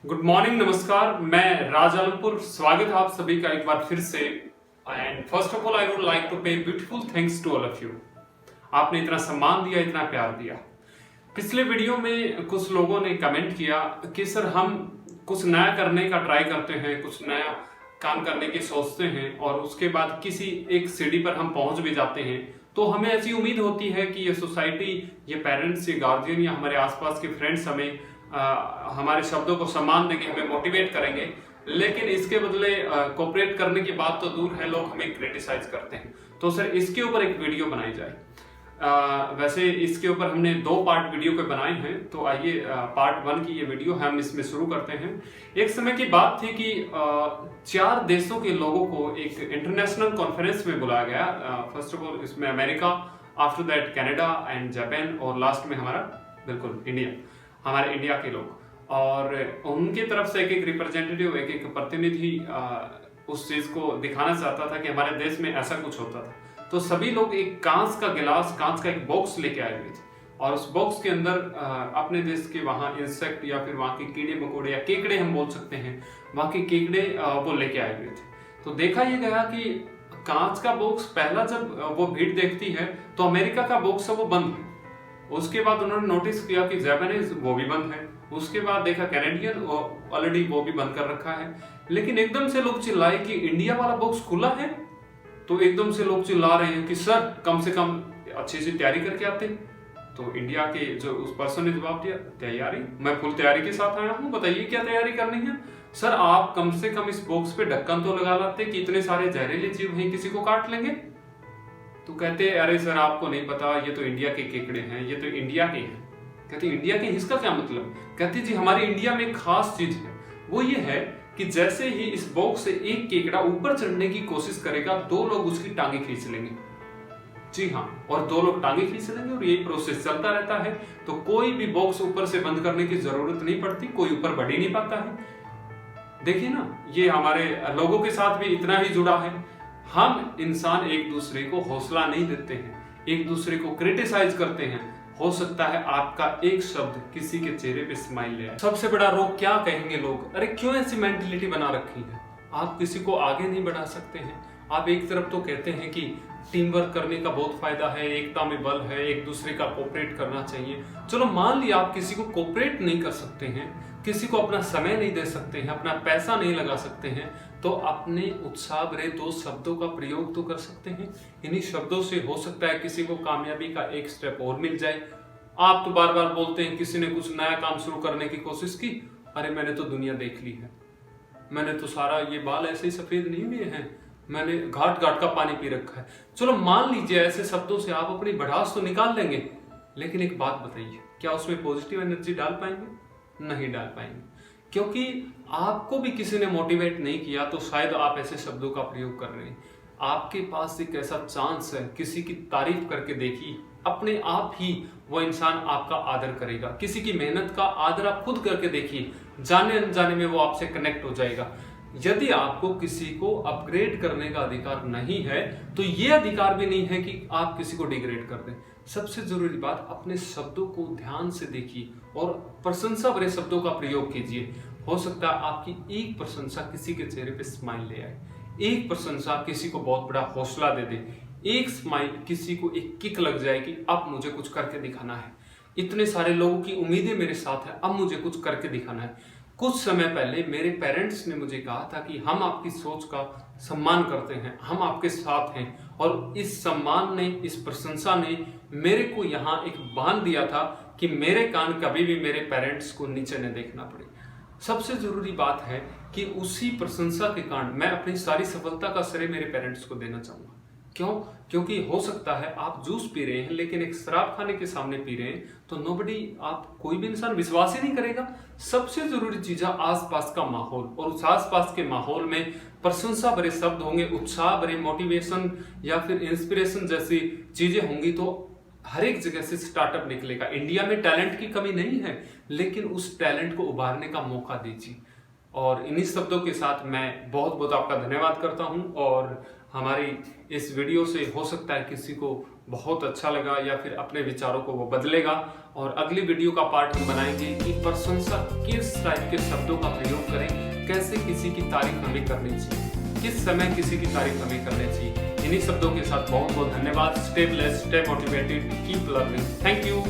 Good morning, नमस्कार। मैं राज आलमपुर, स्वागत है आप सभी का एक बार फिर से। And first of all I would like to pay beautiful thanks to all of you. आपने इतना सम्मान दिया, इतना प्यार दिया। पिछले वीडियो में कुछ लोगों ने कमेंट किया कि सर हम कुछ नया करने का ट्राई करते हैं, कुछ नया काम करने की सोचते हैं और उसके बाद किसी एक सीढ़ी पर हम पहुंच भी जाते हैं तो हमें ऐसी उम्मीद होती है कि ये सोसाइटी, ये पेरेंट्स, ये गार्जियन या हमारे आसपास के फ्रेंड्स हमें हमारे शब्दों को सम्मान देंगे, हमें मोटिवेट करेंगे। लेकिन इसके बदले कोऑपरेट करने की बात तो दूर है, लोग हमें क्रिटिसाइज करते हैं। तो सर इसके ऊपर एक वीडियो बनाई जाए। वैसे इसके ऊपर हमने 2 पार्ट वीडियो के बनाए हैं, तो आइए पार्ट 1 की ये वीडियो हम इसमें शुरू करते हैं। एक समय की बात थी कि 4 देशों के लोगों को एक इंटरनेशनल कॉन्फ्रेंस में बुलाया गया। फर्स्ट ऑफ ऑल इसमें America, after that Canada and Japan और लास्ट में हमारा बिल्कुल इंडिया, हमारे इंडिया के लोग। और उनकी तरफ से एक रिप्रेजेंटेटिव, एक प्रतिनिधि उस चीज को दिखाना चाहता था कि हमारे देश में ऐसा कुछ होता था। तो सभी लोग एक कांच का गिलास, कांच का एक बॉक्स लेके आए हुए थे और उस बॉक्स के अंदर अपने देश के वहाँ इंसेक्ट या फिर वहाँ के कीड़े मकोड़े या केकड़े हम बोल सकते हैं, वहाँ के केकड़े वो लेके आए हुए थे। तो देखा ये गया कि कांच का बॉक्स पहला जब वो भीड़ देखती है तो अमेरिका का बॉक्स है वो बंद है। उसके बाद उन्होंने नोटिस किया कि जापानीज वो भी बंद है। उसके बाद देखा कैनेडियन ऑलरेडी वो भी बंद कर रखा है। लेकिन एकदम से लोग चिल्लाए कि इंडिया वाला बॉक्स खुला है। तो एकदम से लोग चिल्ला रहे हैं कि सर कम से कम अच्छी सी तैयारी करके आते। तो इंडिया के जो उस पर्सन ने जवाब दिया, तैयारी, मैं फुल तैयारी के साथ आया हूँ, बताइए क्या तैयारी करनी है। सर आप कम से कम इस बॉक्स पे ढक्कन तो लगा लाते कि इतने सारे जहरीले जीव हैं, किसी को काट लेंगे। तो कहते अरे सर आपको नहीं पता, ये तो इंडिया के केकड़े हैं, ये तो इंडिया के हैं। कहते इंडिया के, इसका क्या मतलब। कहते जी हमारे इंडिया में एक खास चीज है, वो ये है कि जैसे ही इस बॉक्स से एक केकड़ा ऊपर चढ़ने की कोशिश करेगा 2 लोग उसकी टांगे खींच लेंगे। जी हाँ, और 2 लोग टांगे खींच लेंगे और यही प्रोसेस चलता रहता है। तो कोई भी बॉक्स ऊपर से बंद करने की जरूरत नहीं पड़ती, कोई ऊपर बढ़ ही नहीं पाता है। देखिए ना, ये हमारे लोगों के साथ भी इतना ही जुड़ा है। हम इंसान एक दूसरे को हौसला नहीं देते हैं, एक दूसरे को क्रिटिसाइज करते हैं। हो सकता है आपका एक शब्द किसी के चेहरे पे स्माइल ले आए। सबसे बड़ा रोग क्या कहेंगे लोग, अरे क्यों ऐसी मेंटेलिटी बना रखी है। आप किसी को आगे नहीं बढ़ा सकते हैं। आप एक तरफ तो कहते हैं कि टीम वर्क करने का बहुत फायदा है, एकता में बल है, एक दूसरे का कोऑपरेट करना चाहिए। चलो मान लिया आप किसी को कोऑपरेट नहीं कर सकते हैं, किसी को अपना समय नहीं दे सकते हैं, अपना पैसा नहीं लगा सकते हैं, तो अपने उत्साह भरे 2 शब्दों का प्रयोग तो कर सकते हैं। इन्हीं शब्दों से हो सकता है किसी को कामयाबी का एक स्टेप और मिल जाए। आप तो बार बार बोलते हैं किसी ने कुछ नया काम शुरू करने की कोशिश की, अरे मैंने तो दुनिया देख ली है, मैंने तो सारा ये बाल ऐसे ही सफेद नहीं हुए हैं, मैंने घाट घाट का पानी पी रखा है। चलो मान लीजिए ऐसे शब्दों से आप अपनी भड़ास तो निकाल लेंगे, लेकिन एक बात बताइए, क्या उसमें पॉजिटिव एनर्जी डाल पाएंगे? नहीं डाल पाएंगे, क्योंकि आपको भी किसी ने मोटिवेट नहीं किया तो शायद आप ऐसे शब्दों का प्रयोग कर रहे हैं। आपके पास एक ऐसा चांस है, किसी की तारीफ करके देखिए, अपने आप ही वो इंसान आपका आदर करेगा। किसी की मेहनत का आदर आप खुद करके देखिए, जाने अनजाने में वो आपसे कनेक्ट हो जाएगा। यदि आपको किसी को अपग्रेड करने का अधिकार नहीं है तो ये अधिकार भी नहीं है कि आप किसी को डिग्रेड कर दें। सबसे जरूरी बात, अपने शब्दों को ध्यान से देखिए और प्रशंसा भरे शब्दों का प्रयोग कीजिए। हो सकता है आपकी एक प्रशंसा किसी के चेहरे पे स्माइल ले आए, एक प्रशंसा किसी को बहुत बड़ा हौसला दे दे, एक स्माइल किसी को एक किक लग जाए कि अब मुझे कुछ करके दिखाना है, इतने सारे लोगों की उम्मीदें मेरे साथ है, अब मुझे कुछ करके दिखाना है। कुछ समय पहले मेरे पेरेंट्स ने मुझे कहा था कि हम आपकी सोच का सम्मान करते हैं, हम आपके साथ हैं, और इस सम्मान ने, इस प्रशंसा ने मेरे को यहाँ एक बांध दिया था कि मेरे कान कभी भी मेरे पेरेंट्स को नीचे न देखना पड़े। सबसे जरूरी बात है कि उसी प्रशंसा के कारण मैं अपनी सारी सफलता का श्रेय मेरे पेरेंट्स को देना चाहूंगा। क्यों? क्योंकि हो सकता है आप जूस पी रहे हैं लेकिन एक शराब खाने के सामने पी रहे हैं तो नोबडी, आप कोई भी इंसान विश्वास ही नहीं करेगा। सबसे जरूरी चीज है आसपास का माहौल, और उस आसपास के माहौल में प्रशंसा भरे शब्द होंगे, उत्साह भरे, मोटिवेशन या फिर इंस्पिरेशन जैसी चीजें होंगी, तो हर एक जगह से स्टार्टअप निकलेगा। इंडिया में टैलेंट की कमी नहीं है, लेकिन उस टैलेंट को उभारने का मौका दीजिए। और इन्हीं शब्दों के साथ मैं बहुत बहुत आपका धन्यवाद करता हूं, और हमारी इस वीडियो से हो सकता है किसी को बहुत अच्छा लगा या फिर अपने विचारों को वो बदलेगा। और अगली वीडियो का पार्ट हम बनाएंगे कि प्रशंसा किस टाइप के शब्दों का प्रयोग करें, कैसे किसी की तारीफ हमें करनी चाहिए, किस समय किसी की तारीफ हमें करनी चाहिए। इन्हीं शब्दों के साथ बहुत बहुत धन्यवाद। Stay blessed, stay motivated, keep learning. Thank you.